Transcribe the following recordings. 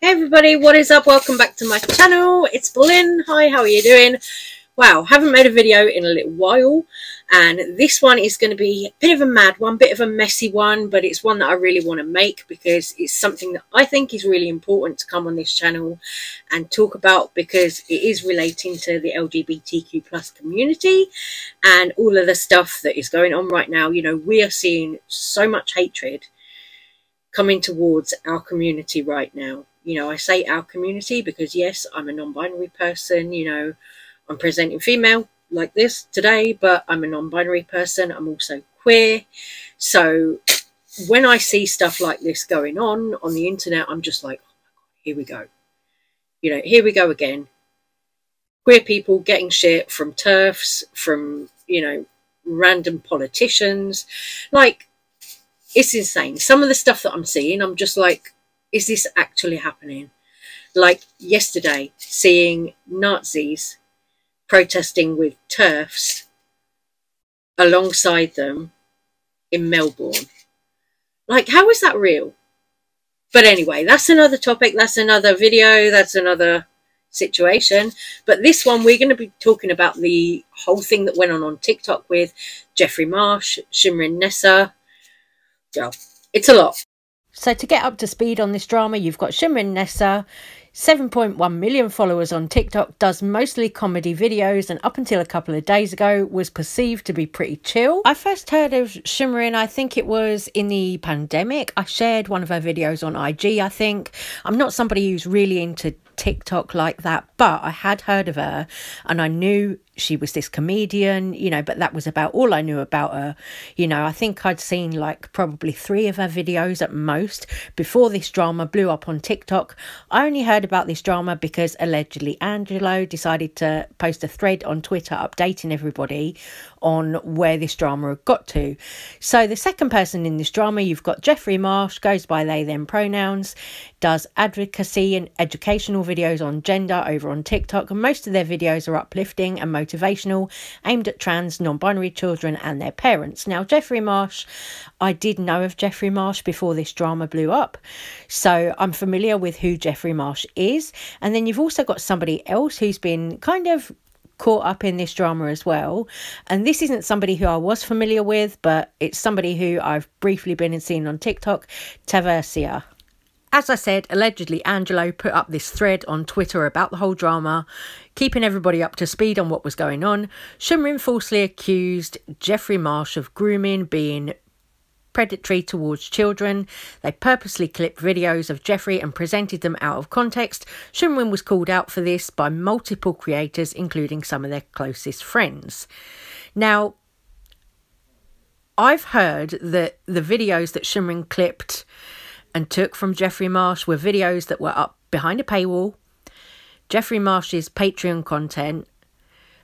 Everybody, what is up? Welcome back to my channel. It's Berlin. Hi, how are you doing? Wow, haven't made a video in a little while, and this one is going to be a bit of a mad one, bit of a messy one, but it's one that I really want to make because it's something that I think is really important to come on this channel and talk about, because it is relating to the LGBTQ plus community and all of the stuff that is going on right now. You know, we are seeing so much hatred coming towards our community right now. You know, I say our community because, yes, I'm a non-binary person. You know, I'm presenting female like this today, but I'm a non-binary person. I'm also queer. So when I see stuff like this going on the internet, I'm just like, oh my God, here we go. You know, here we go again. Queer people getting shit from TERFs, from, you know, random politicians. Like, it's insane. Some of the stuff that I'm seeing, I'm just like, is this actually happening? Like yesterday, seeing Nazis protesting with TERFs alongside them in Melbourne. Like, how is that real? But anyway, that's another topic. That's another video. That's another situation. But this one, we're going to be talking about the whole thing that went on TikTok with Jeffrey Marsh, Shimurin, Nessa. Well, it's a lot. So to get up to speed on this drama, you've got Shimurin Nessa, 7.1 million followers on TikTok, does mostly comedy videos, and up until a couple of days ago was perceived to be pretty chill. I first heard of Shimurin, I think it was in the pandemic. I shared one of her videos on IG, I think. I'm not somebody who's really into TikTok like that, but I had heard of her and I knew she was this comedian, you know, but that was about all I knew about her. You know, I think I'd seen like probably 3 of her videos at most before this drama blew up on TikTok. I only heard about this drama because allegedly Angelo decided to post a thread on Twitter updating everybody on where this drama had got to. So the second person in this drama, you've got Jeffrey Marsh, goes by they them pronouns, does advocacy and educational videos on gender over on TikTok, and most of their videos are uplifting and motivational, aimed at trans, non-binary children and their parents. Now, Jeffrey Marsh, I did know of Jeffrey Marsh before this drama blew up, so I'm familiar with who Jeffrey Marsh is. And then you've also got somebody else who's been kind of caught up in this drama as well, and this isn't somebody who I was familiar with, but it's somebody who I've briefly been and seen on TikTok, Taversia. As I said, allegedly Angelo put up this thread on Twitter about the whole drama, keeping everybody up to speed on what was going on. Shimurin falsely accused Jeffrey Marsh of grooming, being predatory towards children. They purposely clipped videos of Jeffrey and presented them out of context. Shimurin was called out for this by multiple creators, including some of their closest friends. Now, I've heard that the videos that Shimurin clipped and took from Jeffrey Marsh were videos that were up behind a paywall, Jeffrey Marsh's Patreon content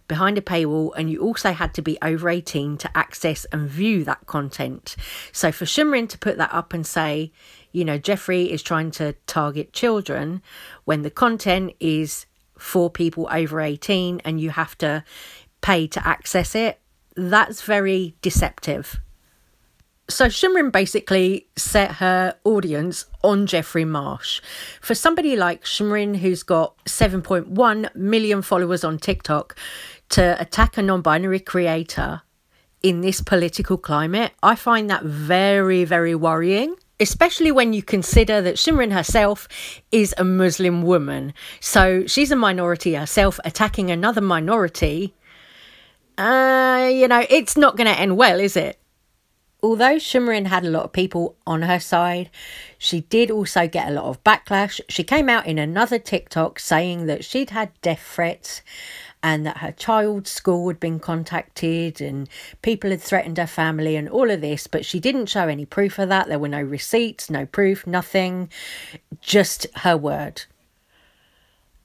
behind a paywall, and you also had to be over 18 to access and view that content. So for Shimurin to put that up and say, you know, Jeffrey is trying to target children when the content is for people over 18 and you have to pay to access it, that's very deceptive. So Shimurin basically set her audience on Jeffrey Marsh. For somebody like Shimurin, who's got 7.1 million followers on TikTok, to attack a non-binary creator in this political climate, I find that very, very worrying, especially when you consider that Shimurin herself is a Muslim woman. So she's a minority herself, attacking another minority. You know, it's not going to end well, is it? Although Shimurin had a lot of people on her side, she did also get a lot of backlash. She came out in another TikTok saying that she'd had death threats and that her child's school had been contacted and people had threatened her family and all of this, but she didn't show any proof of that. There were no receipts, no proof, nothing, just her word.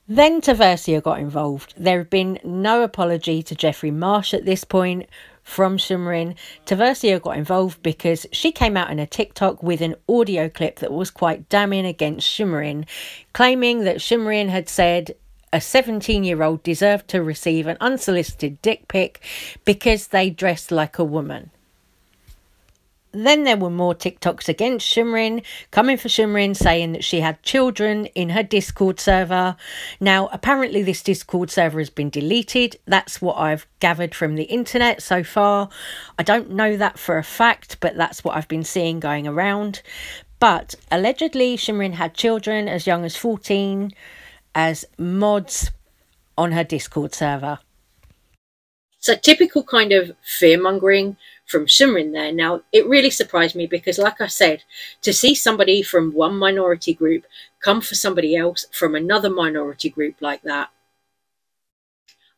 Then Taversia got involved. There had been no apology to Jeffrey Marsh at this point. from Shimurin, Taversia got involved because she came out in a TikTok with an audio clip that was quite damning against Shimurin, claiming that Shimurin had said a 17-year-old deserved to receive an unsolicited dick pic because they dressed like a woman. Then there were more TikToks against Shimurin, coming for Shimurin, saying that she had children in her Discord server. Now, apparently this Discord server has been deleted. That's what I've gathered from the internet so far. I don't know that for a fact, but that's what I've been seeing going around. But allegedly, Shimurin had children as young as 14 as mods on her Discord server. So typical kind of fear-mongering from Shimurin there. Now, it really surprised me because, like I said, to see somebody from one minority group come for somebody else from another minority group like that,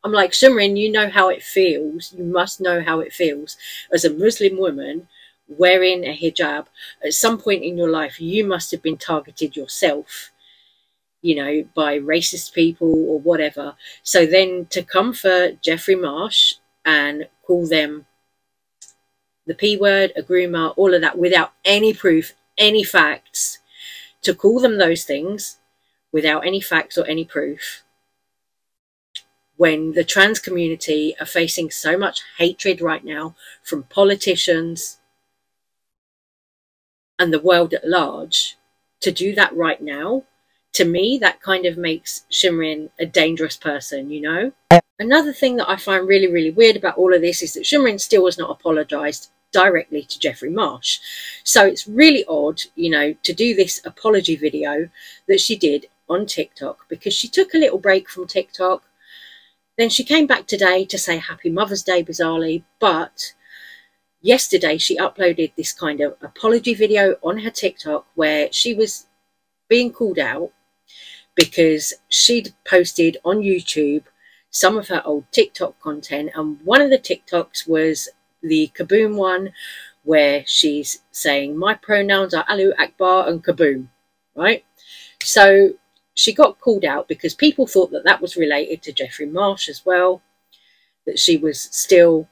I'm like, Shimurin, you know how it feels. You must know how it feels as a Muslim woman wearing a hijab. At some point in your life, you must have been targeted yourself, you know, by racist people or whatever. So then to come for Jeffrey Marsh and call them the P word, a groomer, all of that, without any proof, any facts, to call them those things without any facts or any proof, when the trans community are facing so much hatred right now from politicians and the world at large, to do that right now, to me, that kind of makes Shimurin a dangerous person, you know? Another thing that I find really, really weird about all of this is that Shimurin still has not apologised directly to Jeffrey Marsh. So it's really odd, you know, to do this apology video that she did on TikTok, because she took a little break from TikTok. Then she came back today to say Happy Mother's Day, bizarrely, but yesterday she uploaded this kind of apology video on her TikTok where she was being called out because she'd posted on YouTube some of her old TikTok content, and one of the TikToks was the Kaboom one, where she's saying my pronouns are Alu Akbar and Kaboom, right? So she got called out because people thought that that was related to Jeffrey Marsh as well, that she was still,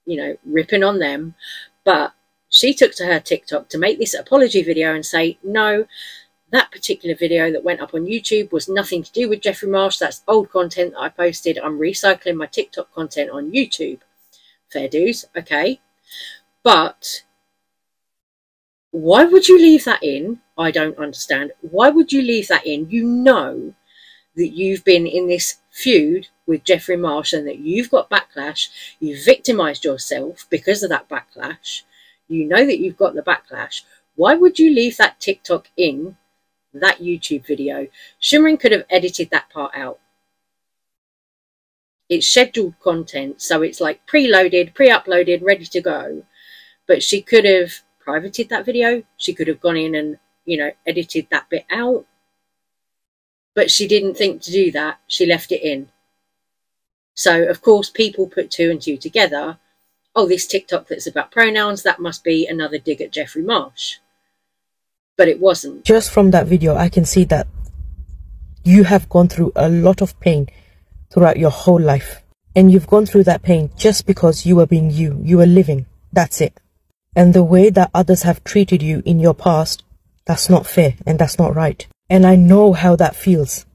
you know, ripping on them. But she took to her TikTok to make this apology video and say, no, that particular video that went up on YouTube was nothing to do with Jeffrey Marsh. That's old content that I posted. I'm recycling my TikTok content on YouTube. Fair dues, okay. But why would you leave that in? I don't understand. Why would you leave that in? You know that you've been in this feud with Jeffrey Marsh and that you've got backlash. You've victimized yourself because of that backlash. You know that you've got the backlash. Why would you leave that TikTok in that YouTube video? Shimurin could have edited that part out. It's scheduled content, so it's like preloaded, pre-uploaded, ready to go. But she could have privated that video. She could have gone in and, you know, edited that bit out. But she didn't think to do that. She left it in. So, of course, people put two and two together. Oh, this TikTok that's about pronouns, that must be another dig at Jeffrey Marsh. But it wasn't. Just from that video, I can see that you have gone through a lot of pain throughout your whole life. And you've gone through that pain just because you were being you. You were living. That's it. And the way that others have treated you in your past, that's not fair and that's not right. And I know how that feels.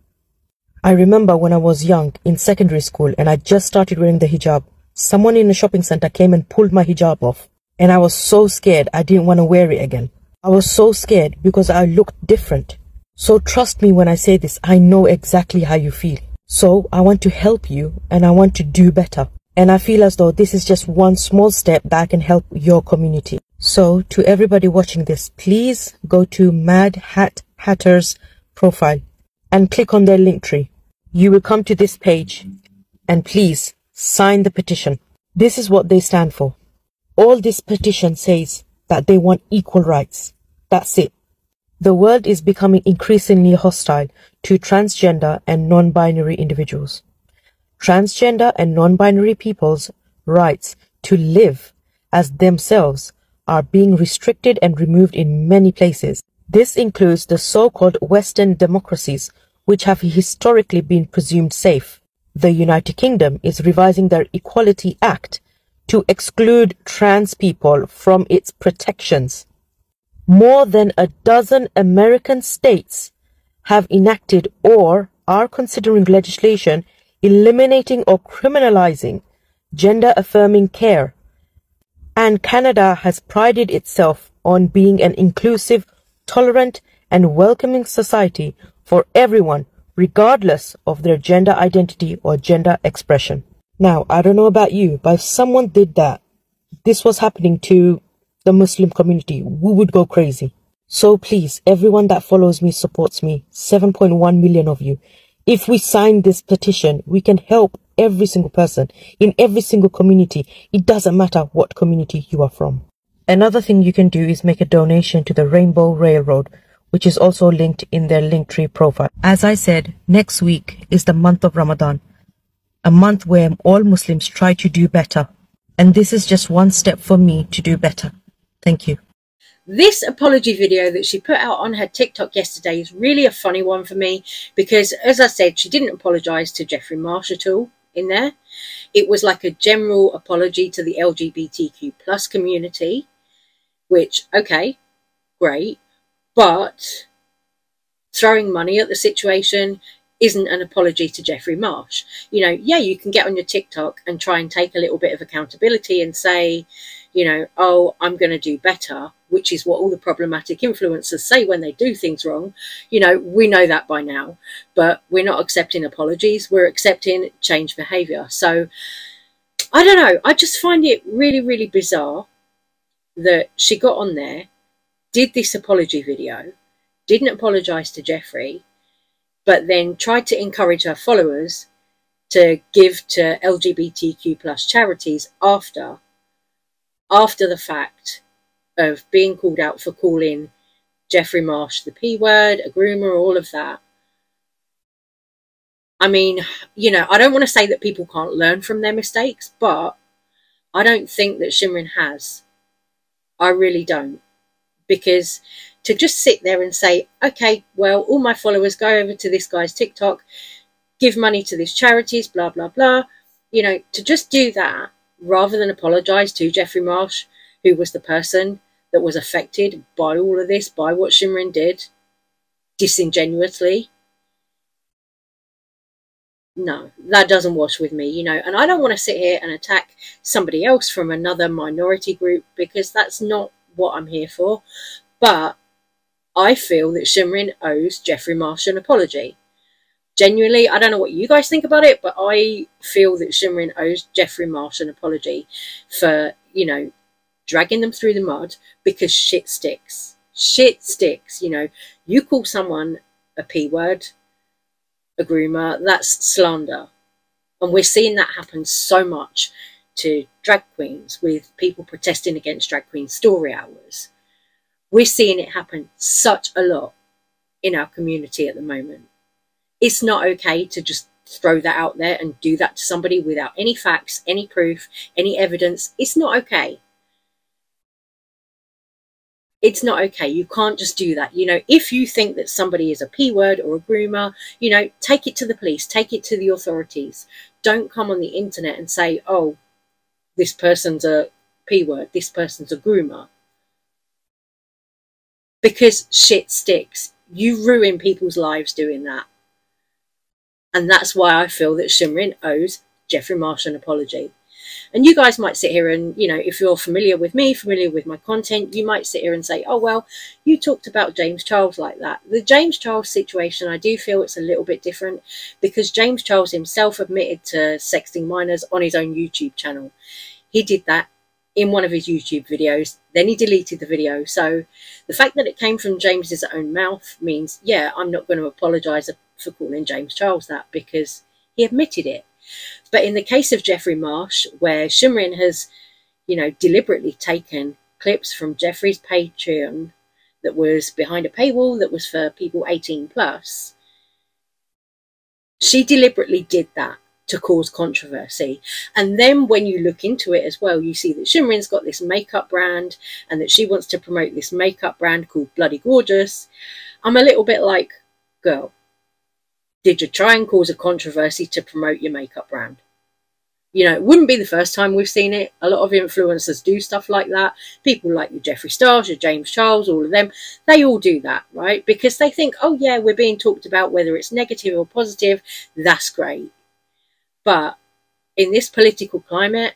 I remember when I was young in secondary school and I just started wearing the hijab, someone in a shopping center came and pulled my hijab off. And I was so scared I didn't want to wear it again. I was so scared because I looked different. So trust me when I say this, I know exactly how you feel. So I want to help you and I want to do better. And I feel as though this is just one small step that can help your community. So to everybody watching this, please go to Mad Hat Hatter's profile and click on their link tree. You will come to this page and please sign the petition. This is what they stand for. All this petition says that they want equal rights. That's it. The world is becoming increasingly hostile to transgender and non-binary individuals. Transgender and non-binary people's rights to live as themselves are being restricted and removed in many places. This includes the so-called Western democracies, which have historically been presumed safe. The United Kingdom is revising their Equality Act to exclude trans people from its protections. More than a dozen American states have enacted or are considering legislation eliminating or criminalizing gender-affirming care, and Canada has prided itself on being an inclusive, tolerant, and welcoming society for everyone, regardless of their gender identity or gender expression. Now, I don't know about you, but if someone did that, this was happening to the Muslim community, we would go crazy. So please, everyone that follows me, supports me, 7.1 million of you, if we sign this petition, we can help every single person in every single community. It doesn't matter what community you are from. Another thing you can do is make a donation to the Rainbow Railroad, which is also linked in their Linktree profile. As I said, next week is the month of Ramadan, a month where all Muslims try to do better. And this is just one step for me to do better. Thank you. This apology video that she put out on her TikTok yesterday is really a funny one for me because, as I said, she didn't apologise to Jeffrey Marsh at all in there. It was like a general apology to the LGBTQ plus community, which, okay, great, but throwing money at the situation isn't an apology to Jeffrey Marsh. You know, yeah, you can get on your TikTok and try and take a little bit of accountability and say, you know, oh, I'm going to do better, which is what all the problematic influencers say when they do things wrong. You know, we know that by now, but we're not accepting apologies. We're accepting change behaviour. So I don't know. I just find it really, really bizarre that she got on there, did this apology video, didn't apologise to Jeffrey, but then tried to encourage her followers to give to LGBTQ plus charities after the fact of being called out for calling Jeffrey Marsh the P word, a groomer, all of that. I mean, you know, I don't want to say that people can't learn from their mistakes, but I don't think that Shimurin has. I really don't. Because to just sit there and say, okay, well, all my followers go over to this guy's TikTok, give money to these charities, blah, blah, blah. You know, to just do that rather than apologise to Jeffrey Marsh, who was the person that was affected by all of this, by what Shimurin did, disingenuously. No, that doesn't wash with me, you know. And I don't want to sit here and attack somebody else from another minority group because that's not what I'm here for. But I feel that Shimurin owes Jeffrey Marsh an apology. Genuinely, I don't know what you guys think about it, but I feel that Shimurin owes Jeffrey Marsh an apology for, you know, dragging them through the mud because shit sticks. Shit sticks, you know. You call someone a P word, a groomer, that's slander. And we're seeing that happen so much to drag queens with people protesting against drag queen story hours. We're seeing it happen such a lot in our community at the moment. It's not okay to just throw that out there and do that to somebody without any facts, any proof, any evidence. It's not okay. It's not okay. You can't just do that. You know, if you think that somebody is a P word or a groomer, you know, take it to the police, take it to the authorities. Don't come on the internet and say, oh, this person's a P word, this person's a groomer. Because shit sticks. You ruin people's lives doing that. And that's why I feel that Shimurin owes Jeffrey Marsh an apology. And you guys might sit here and, you know, if you're familiar with me, familiar with my content, you might sit here and say, oh, well, you talked about James Charles like that. The James Charles situation, I do feel it's a little bit different because James Charles himself admitted to sexting minors on his own YouTube channel. He did that in one of his YouTube videos, then he deleted the video. So the fact that it came from James's own mouth means, yeah, I'm not going to apologise for calling James Charles that because he admitted it. But in the case of Jeffrey Marsh, where Shimurin has, you know, deliberately taken clips from Jeffrey's Patreon that was behind a paywall that was for people 18 plus, she deliberately did that to cause controversy. And then when you look into it as well, you see that Shimurin's got this makeup brand and that she wants to promote this makeup brand called Bloody Gorgeous. I'm a little bit like, girl, did you try and cause a controversy to promote your makeup brand? You know, it wouldn't be the first time we've seen it. A lot of influencers do stuff like that. People like your Jeffree Stars, your James Charles, all of them, they all do that, right? Because they think, oh yeah, we're being talked about, whether it's negative or positive, that's great. But in this political climate,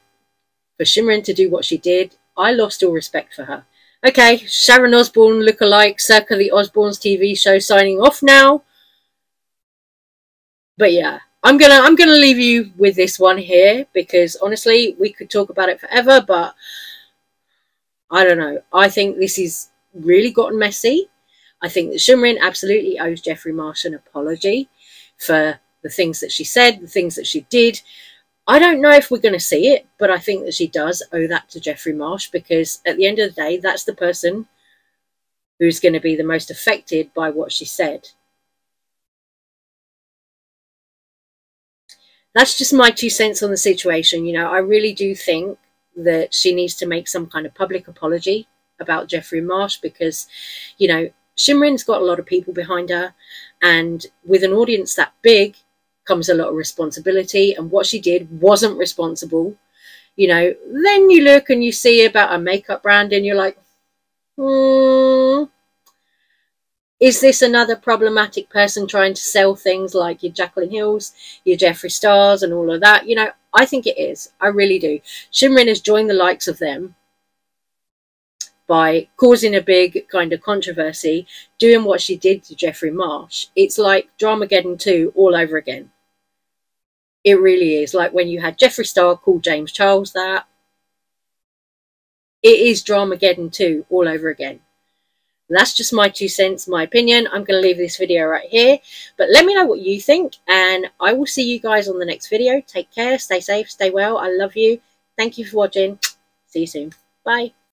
for Shimurin to do what she did, I lost all respect for her. Okay, Sharon Osbourne lookalike, circa the Osbournes TV show, signing off now. But yeah, I'm gonna leave you with this one here, because honestly, we could talk about it forever, but I don't know. I think this has really gotten messy. I think that Shimurin absolutely owes Jeffrey Marsh an apology for the things that she said, the things that she did. I don't know if we're going to see it, but I think that she does owe that to Jeffrey Marsh, because at the end of the day, that's the person who's going to be the most affected by what she said. That's just my 2 cents on the situation. You know, I really do think that she needs to make some kind of public apology about Jeffrey Marsh, because, you know, Shimurin's got a lot of people behind her, and with an audience that big comes a lot of responsibility, and what she did wasn't responsible. You know, then you look and you see about a makeup brand and you're like, is this another problematic person trying to sell things like your Jaclyn Hills, your Jeffree Stars and all of that? You know, I think it is. I really do. Shimurin has joined the likes of them by causing a big kind of controversy, doing what she did to Jeffrey Marsh. It's like Dramageddon 2 all over again. It really is. Like when you had Jeffree Star call James Charles that. It is Dramageddon 2 all over again. That's just my 2 cents, my opinion. I'm going to leave this video right here. But let me know what you think, and I will see you guys on the next video. Take care, stay safe, stay well. I love you. Thank you for watching. See you soon. Bye.